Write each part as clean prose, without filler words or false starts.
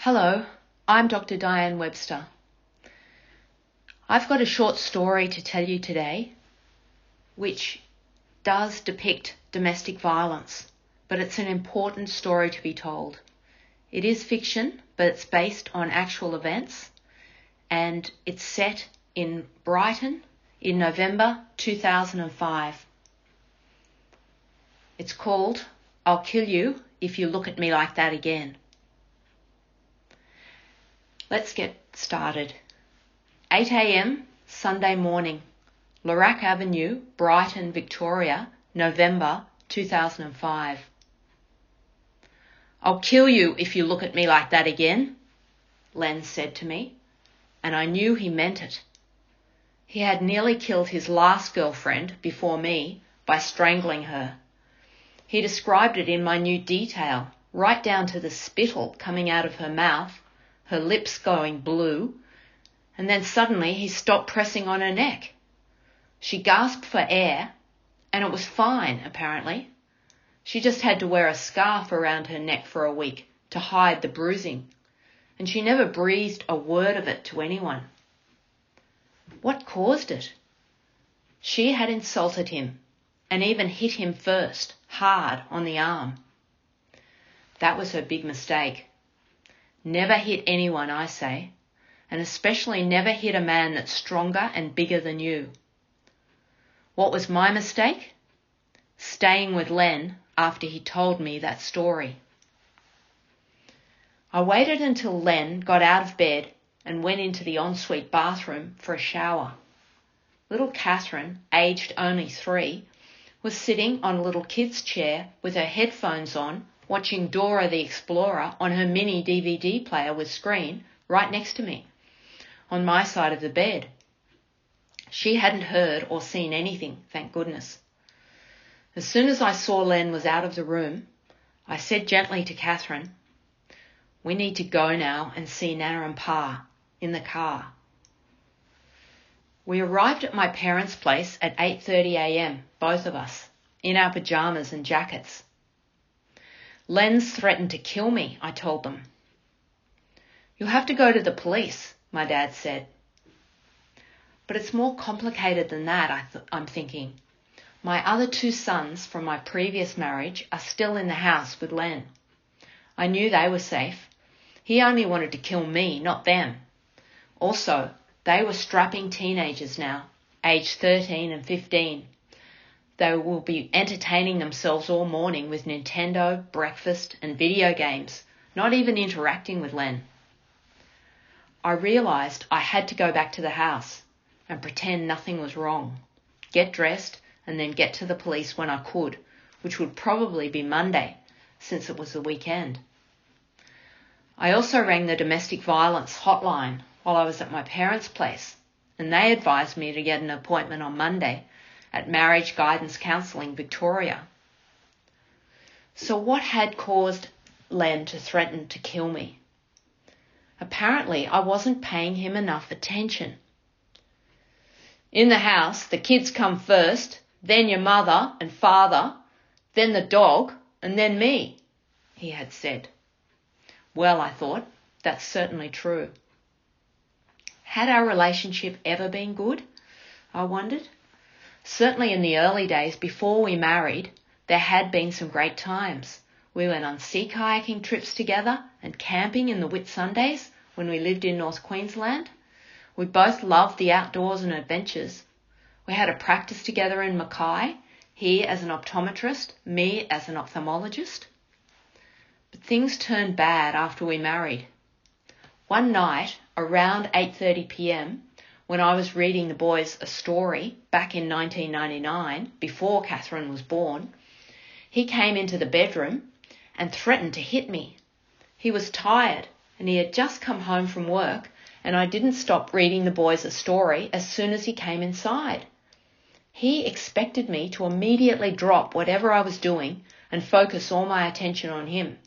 Hello, I'm Dr. Diane Webster. I've got a short story to tell you today, which does depict domestic violence, but it's an important story to be told. It is fiction, but it's based on actual events, and it's set in Brighton in November 2005. It's called I'll Kill You If You Look at Me Like That Again. Let's get started. 8 a.m. Sunday morning, Larac Avenue, Brighton, Victoria, November 2005. I'll kill you if you look at me like that again, Len said to me, and I knew he meant it. He had nearly killed his last girlfriend before me by strangling her. He described it in minute detail, right down to the spittle coming out of her mouth, her lips going blue, and then suddenly he stopped pressing on her neck. She gasped for air, and it was fine, apparently. She just had to wear a scarf around her neck for a week to hide the bruising, and she never breathed a word of it to anyone. What caused it? She had insulted him, and even hit him first, hard on the arm. That was her big mistake. Never hit anyone, I say, and especially never hit a man that's stronger and bigger than you. What was my mistake? Staying with Len after he told me that story. I waited until Len got out of bed and went into the ensuite bathroom for a shower. Little Catherine, aged only 3, was sitting on a little kid's chair with her headphones on, watching Dora the Explorer on her mini DVD player with screen right next to me, on my side of the bed. She hadn't heard or seen anything, thank goodness. As soon as I saw Len was out of the room, I said gently to Catherine, "We need to go now and see Nana and Pa in the car." We arrived at my parents' place at 8:30 a.m, both of us, in our pajamas and jackets. "Len's threatened to kill me," I told them. "You'll have to go to the police," my dad said. But it's more complicated than that, I'm thinking. My other 2 sons from my previous marriage are still in the house with Len. I knew they were safe. He only wanted to kill me, not them. Also, they were strapping teenagers now, aged 13 and 15. They will be entertaining themselves all morning with Nintendo, breakfast, and video games, not even interacting with Len. I realised I had to go back to the house and pretend nothing was wrong, get dressed, and then get to the police when I could, which would probably be Monday, since it was the weekend. I also rang the domestic violence hotline while I was at my parents' place, and they advised me to get an appointment on Monday at Marriage Guidance Counselling Victoria. So what had caused Len to threaten to kill me? Apparently, I wasn't paying him enough attention. "In the house, the kids come first, then your mother and father, then the dog, and then me," he had said. Well, I thought, that's certainly true. Had our relationship ever been good? I wondered. Certainly in the early days before we married, there had been some great times. We went on sea kayaking trips together and camping in the Whitsundays when we lived in North Queensland. We both loved the outdoors and adventures. We had a practice together in Mackay, he as an optometrist, me as an ophthalmologist. But things turned bad after we married. One night, around 8:30 p.m, when I was reading the boys a story back in 1999, before Catherine was born, he came into the bedroom and threatened to hit me. He was tired and he had just come home from work, and I didn't stop reading the boys a story as soon as he came inside. He expected me to immediately drop whatever I was doing and focus all my attention on him.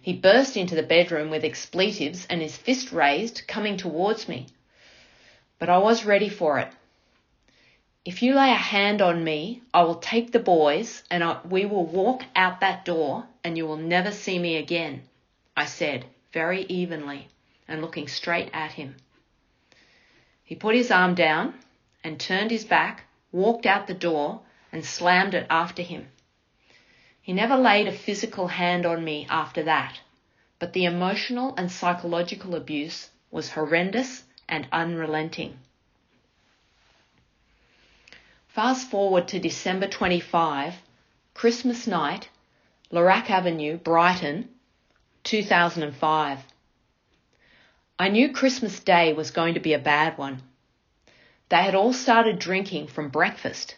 He burst into the bedroom with expletives and his fist raised, coming towards me. But I was ready for it. "If you lay a hand on me, I will take the boys and we will walk out that door and you will never see me again," I said, very evenly and looking straight at him. He put his arm down and turned his back, walked out the door and slammed it after him. He never laid a physical hand on me after that, but the emotional and psychological abuse was horrendous and unrelenting. Fast forward to December 25, Christmas night, Larac Avenue, Brighton, 2005. I knew Christmas Day was going to be a bad one. They had all started drinking from breakfast.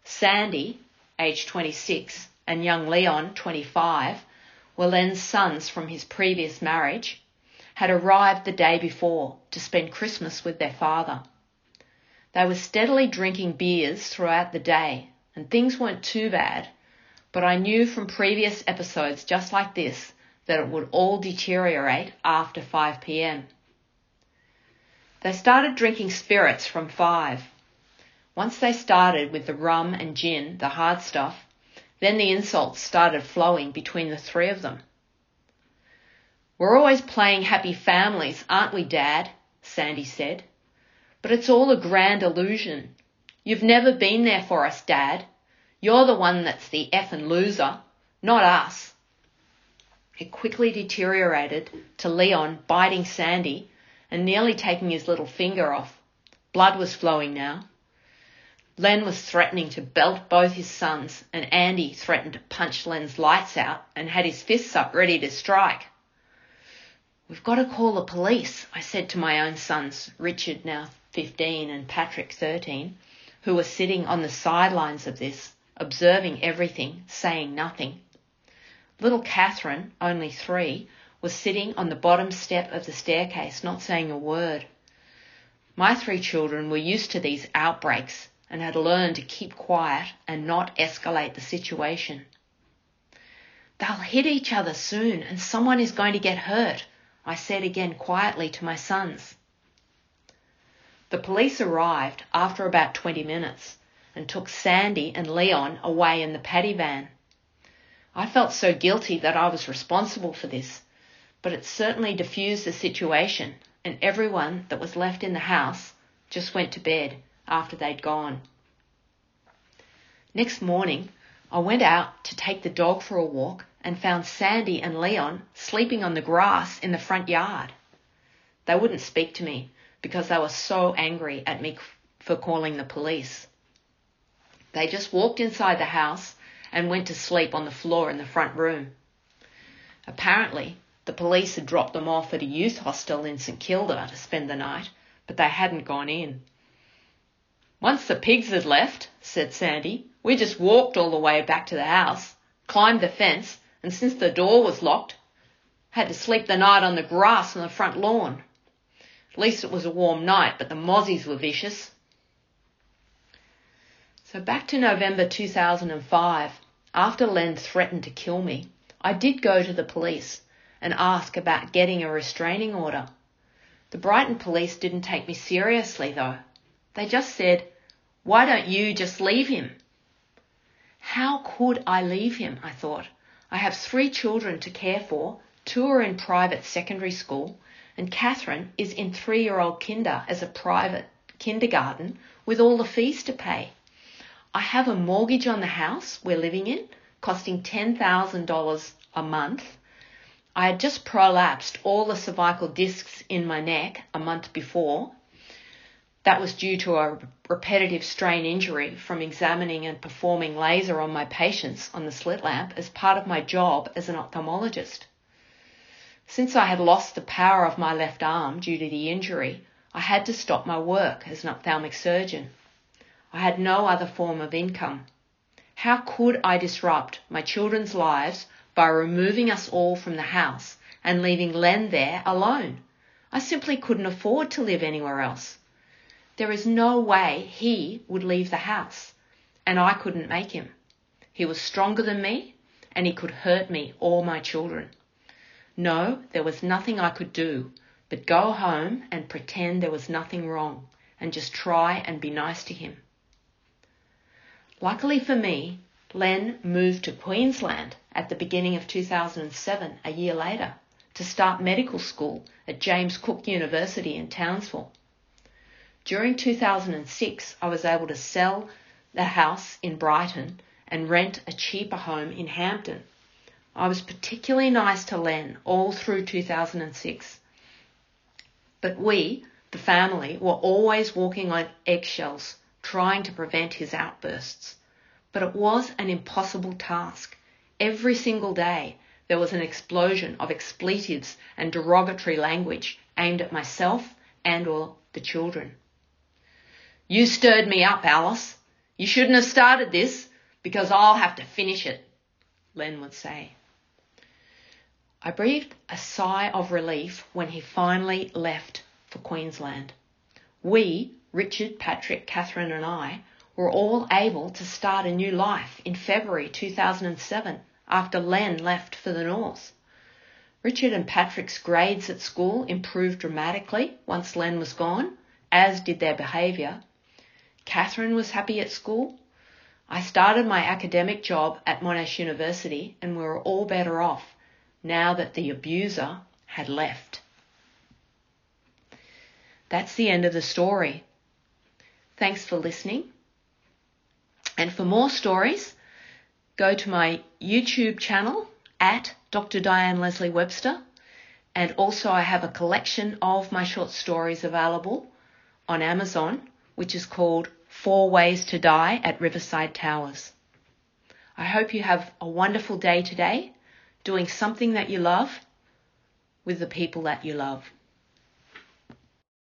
Sandy, aged 26, and young Leon, 25, were Len's sons from his previous marriage, had arrived the day before to spend Christmas with their father. They were steadily drinking beers throughout the day, and things weren't too bad, but I knew from previous episodes just like this that it would all deteriorate after 5 p.m. They started drinking spirits from 5. Once they started with the rum and gin, the hard stuff, then the insults started flowing between the three of them. "We're always playing happy families, aren't we, Dad?" Sandy said. "But it's all a grand illusion. You've never been there for us, Dad. You're the one that's the effing loser, not us." It quickly deteriorated to Leon biting Sandy and nearly taking his little finger off. Blood was flowing now. Len was threatening to belt both his sons, and Andy threatened to punch Len's lights out and had his fists up ready to strike. "We've got to call the police," I said to my own sons, Richard, now 15, and Patrick, 13, who were sitting on the sidelines of this, observing everything, saying nothing. Little Catherine, only 3, was sitting on the bottom step of the staircase, not saying a word. My 3 children were used to these outbreaks and had learned to keep quiet and not escalate the situation. "They'll hit each other soon and someone is going to get hurt," I said again quietly to my sons. The police arrived after about 20 minutes and took Sandy and Leon away in the paddy van. I felt so guilty that I was responsible for this, but it certainly diffused the situation, and everyone that was left in the house just went to bed after they'd gone. Next morning, I went out to take the dog for a walk and found Sandy and Leon sleeping on the grass in the front yard. They wouldn't speak to me because they were so angry at me for calling the police. They just walked inside the house and went to sleep on the floor in the front room. Apparently, the police had dropped them off at a youth hostel in St Kilda to spend the night, but they hadn't gone in. "Once the pigs had left," said Sandy, "we just walked all the way back to the house, climbed the fence, and since the door was locked, had to sleep the night on the grass on the front lawn. At least it was a warm night, but the mozzies were vicious." So back to November 2005, after Len threatened to kill me, I did go to the police and ask about getting a restraining order. The Brighton police didn't take me seriously though. They just said, "Why don't you just leave him?" How could I leave him, I thought. I have 3 children to care for, 2 are in private secondary school, and Catherine is in 3-year-old kinder as a private kindergarten with all the fees to pay. I have a mortgage on the house we're living in, costing $10,000 a month. I had just prolapsed all the cervical discs in my neck a month before. That was due to a repetitive strain injury from examining and performing laser on my patients on the slit lamp as part of my job as an ophthalmologist. Since I had lost the power of my left arm due to the injury, I had to stop my work as an ophthalmic surgeon. I had no other form of income. How could I disrupt my children's lives by removing us all from the house and leaving Len there alone? I simply couldn't afford to live anywhere else. There is no way he would leave the house, and I couldn't make him. He was stronger than me, and he could hurt me or my children. No, there was nothing I could do but go home and pretend there was nothing wrong and just try and be nice to him. Luckily for me, Len moved to Queensland at the beginning of 2007, a year later, to start medical school at James Cook University in Townsville. During 2006, I was able to sell the house in Brighton and rent a cheaper home in Hampton. I was particularly nice to Len all through 2006. But we, the family, were always walking on eggshells, trying to prevent his outbursts. But it was an impossible task. Every single day, there was an explosion of expletives and derogatory language aimed at myself and or the children. "You stirred me up, Alice. You shouldn't have started this because I'll have to finish it," Len would say. I breathed a sigh of relief when he finally left for Queensland. We, Richard, Patrick, Catherine and I, were all able to start a new life in February 2007 after Len left for the north. Richard and Patrick's grades at school improved dramatically once Len was gone, as did their behaviour. Catherine was happy at school. I started my academic job at Monash University and we were all better off now that the abuser had left. That's the end of the story. Thanks for listening. And for more stories, go to my YouTube channel at Dr. Diane Leslie Webster. And also I have a collection of my short stories available on Amazon, which is called 4 Ways to Die at Riverside Towers. I hope you have a wonderful day today, doing something that you love with the people that you love.